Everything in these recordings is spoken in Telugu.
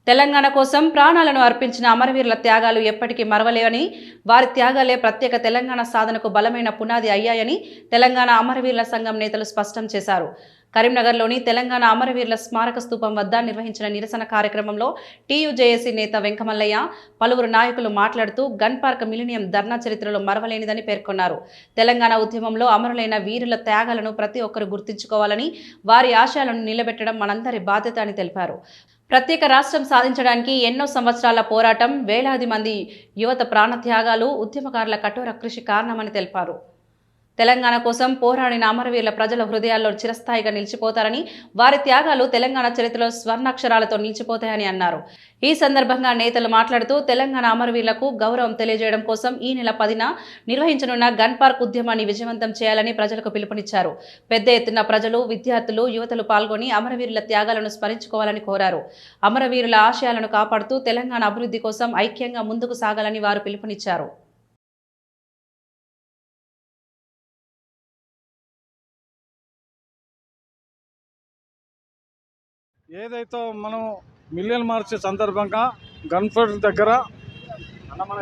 తెలంగాణ కోసం ప్రాణాలను అర్పించిన అమరవీరుల త్యాగాలు ఎప్పటికీ మరవలేవని, వారి త్యాగాలే ప్రత్యేక తెలంగాణ సాధనకు బలమైన పునాది అయ్యాయని తెలంగాణ అమరవీరుల సంఘం నేతలు స్పష్టం చేశారు. కరీంనగర్లోని తెలంగాణ అమరవీరుల స్మారక స్తూపం వద్ద నిర్వహించిన నిరసన కార్యక్రమంలో టీయూజేఏసీ నేత వెంకమల్లయ్య, పలువురు నాయకులు మాట్లాడుతూ గన్ పార్క్ మిలినియం ధర్నా చరిత్రలో మరవలేనిదని పేర్కొన్నారు. తెలంగాణ ఉద్యమంలో అమరులైన వీరుల త్యాగాలను ప్రతి ఒక్కరూ గుర్తుంచుకోవాలని, వారి ఆశయాలను నిలబెట్టడం మనందరి బాధ్యత అని తెలిపారు. ప్రత్యేక రాష్ట్రం సాధించడానికి ఎన్నో సంవత్సరాల పోరాటం, వేలాది మంది యువత ప్రాణత్యాగాలు, ఉద్యమకారుల కఠోర కృషి కారణమని తెలిపారు. తెలంగాణ కోసం పోరాడిన అమరవీరుల ప్రజల హృదయాల్లో చిరస్థాయిగా నిలిచిపోతారని, వారి త్యాగాలు తెలంగాణ చరిత్రలో స్వర్ణాక్షరాలతో నిలిచిపోతాయని అన్నారు. ఈ సందర్భంగా నేతలు మాట్లాడుతూ తెలంగాణ అమరవీరులకు గౌరవం తెలియజేయడం కోసం ఈ నెల 10న నిర్వహించనున్న గన్ పార్క్ ఉద్యమాన్ని విజయవంతం చేయాలని ప్రజలకు పిలుపునిచ్చారు. పెద్ద ఎత్తున ప్రజలు, విద్యార్థులు, యువతలు పాల్గొని అమరవీరుల త్యాగాలను స్మరించుకోవాలని కోరారు. అమరవీరుల ఆశయాలను కాపాడుతూ తెలంగాణ అభివృద్ధి కోసం ఐక్యంగా ముందుకు సాగాలని వారు పిలుపునిచ్చారు. ఏదైతే మనం మిలియన్ మార్చ్ సందర్భంగా గన్ఫర్ట్ దగ్గర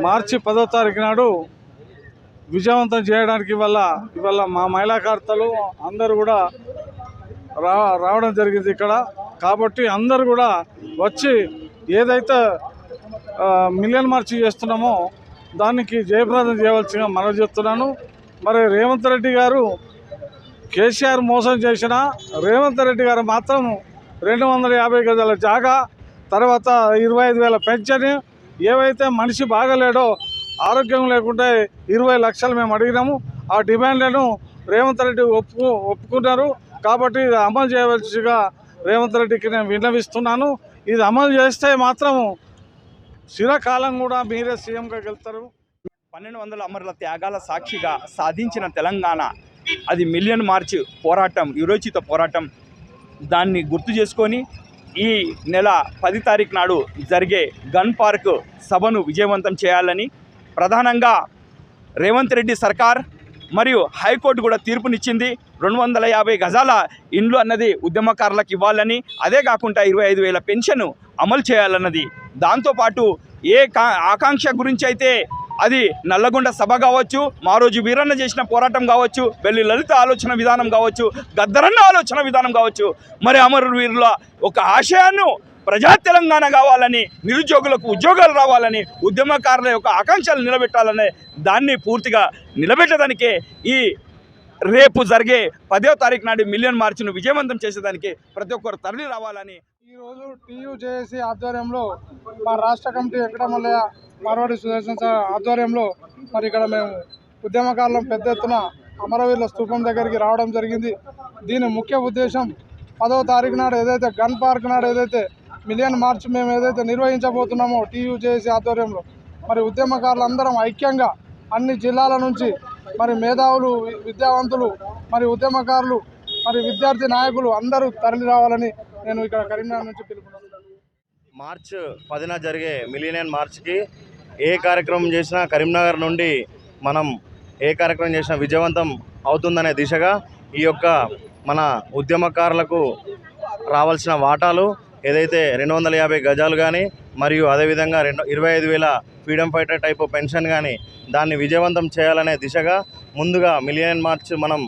మార్చి 10వ తారీఖు నాడు విజయవంతం చేయడానికి ఇవాళ మా మహిళాకర్తలు అందరూ కూడా రావడం జరిగింది ఇక్కడ. కాబట్టి అందరూ కూడా వచ్చి ఏదైతే మిలియన్ మార్చ్ చేస్తున్నామో దానికి జయప్రదం చేయవలసిగా మనవి చేస్తున్నాను. మరి రేవంత్ రెడ్డి గారు కేసీఆర్ మోసం చేసిన రేవంత్ రెడ్డి గారు మాత్రం 250 గజాల జాగా, తర్వాత 25,000 పెన్షన్, ఏవైతే మనిషి బాగలేడో ఆరోగ్యం లేకుంటే 20 లక్షలు మేము అడిగినాము. ఆ డిమాండ్లను రేవంత్ రెడ్డి ఒప్పుకున్నారు. కాబట్టి ఇది అమలు చేయవలసిగా రేవంత్ రెడ్డికి నేను విన్నవిస్తున్నాను. ఇది అమలు చేస్తే మాత్రం చిరకాలం కూడా మీరే సీఎంగా గెలుస్తారు. 1200 అమరుల త్యాగాల సాక్షిగా సాధించిన తెలంగాణ, అది మిలియన్ మార్చ్ పోరాటం, విరోచిత పోరాటం. దాన్ని గుర్తు చేసుకొని ఈ నెల 10 తారీఖు నాడు జరిగే గన్ పార్క్ సభను విజయవంతం చేయాలని, ప్రధానంగా రేవంత్ రెడ్డి సర్కార్ మరియు హైకోర్టు కూడా తీర్పునిచ్చింది. 250 గజాల ఇండ్లు అన్నది ఉద్యమకారులకు ఇవ్వాలని, అదే కాకుండా 25,000 పెన్షన్ అమలు చేయాలన్నది. దాంతోపాటు ఆకాంక్ష గురించి అయితే అది నల్లగొండ సభ కావచ్చు, మా రోజు వీరన్న చేసిన పోరాటం కావచ్చు, బెల్లి లలిత ఆలోచన విధానం కావచ్చు, గద్దరన్న ఆలోచన విధానం కావచ్చు, మరి అమరవీరుల ఒక ఆశయాన్ని ప్రజా తెలంగాణ కావాలని, నిరుద్యోగులకు ఉద్యోగాలు రావాలని, ఉద్యమకారుల యొక్క ఆకాంక్షలు నిలబెట్టాలనే దాన్ని పూర్తిగా నిలబెట్టడానికే ఈ రేపు జరిగే 10వ తారీఖు నాడు మిలియన్ మార్చ్ను విజయవంతం చేసేదానికి ప్రతి ఒక్కరు తరలి రావాలని ఈరోజు టీయూజేఏసీ ఆధ్వర్యంలో మా రాష్ట్ర కమిటీ వెంకటమల్లయ్య, మార్వాడి సుదర్శన్ సార్ ఆధ్వర్యంలో మరి ఇక్కడ మేము ఉద్యమకారులం పెద్ద ఎత్తున అమరవీరుల స్తూపం దగ్గరికి రావడం జరిగింది. దీని ముఖ్య ఉద్దేశం 10వ తారీఖు నాడు ఏదైతే గన్ పార్క్ నాడు ఏదైతే మిలియన్ మార్చ్ మేము ఏదైతే నిర్వహించబోతున్నామో టీయూజేఏసీ ఆధ్వర్యంలో, మరి ఉద్యమకారులందరం ఐక్యంగా అన్ని జిల్లాల నుంచి మరి మేధావులు, విద్యావంతులు, మరి ఉద్యమకారులు, మరి విద్యార్థి నాయకులు అందరూ తరలి రావాలని నేను ఇక్కడ కరీంనగర్ నుంచి పిలుపునిస్తున్నాను. మార్చ్ 10న జరిగే మిలియన్ మార్చ్కి ఏ కార్యక్రమం చేసినా కరీంనగర్ నుండి మనం ఏ కార్యక్రమం చేసినా విజయవంతం అవుతుందనే దిశగా ఈ యొక్క మన ఉద్యమకారులకు రావాల్సిన వాటాలు ఏదైతే 250 గజాలు కానీ, మరియు అదేవిధంగా 25,000 ఫ్రీడమ్ ఫైటర్ టైప్ పెన్షన్ కానీ దాన్ని విజయవంతం చేయాలనే దిశగా ముందుగా మిలియన్ మార్చ్ మనం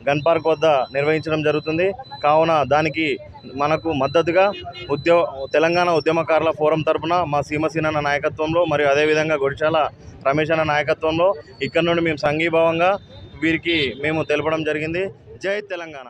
గన్ పార్క్ వద్ద నిర్వహించడం జరుగుతుంది. కావున దానికి మనకు మద్దతుగా తెలంగాణ ఉద్యమకారుల ఫోరం తరపున మా సీమసీన అన్న నాయకత్వంలో, మరియు అదేవిధంగా గొడిచాల రమేష్ అన్న నాయకత్వంలో ఇక్కడ నుండి మేము సంఘీభావంగా వీరికి మేము తెలపడం జరిగింది. జై తెలంగాణ.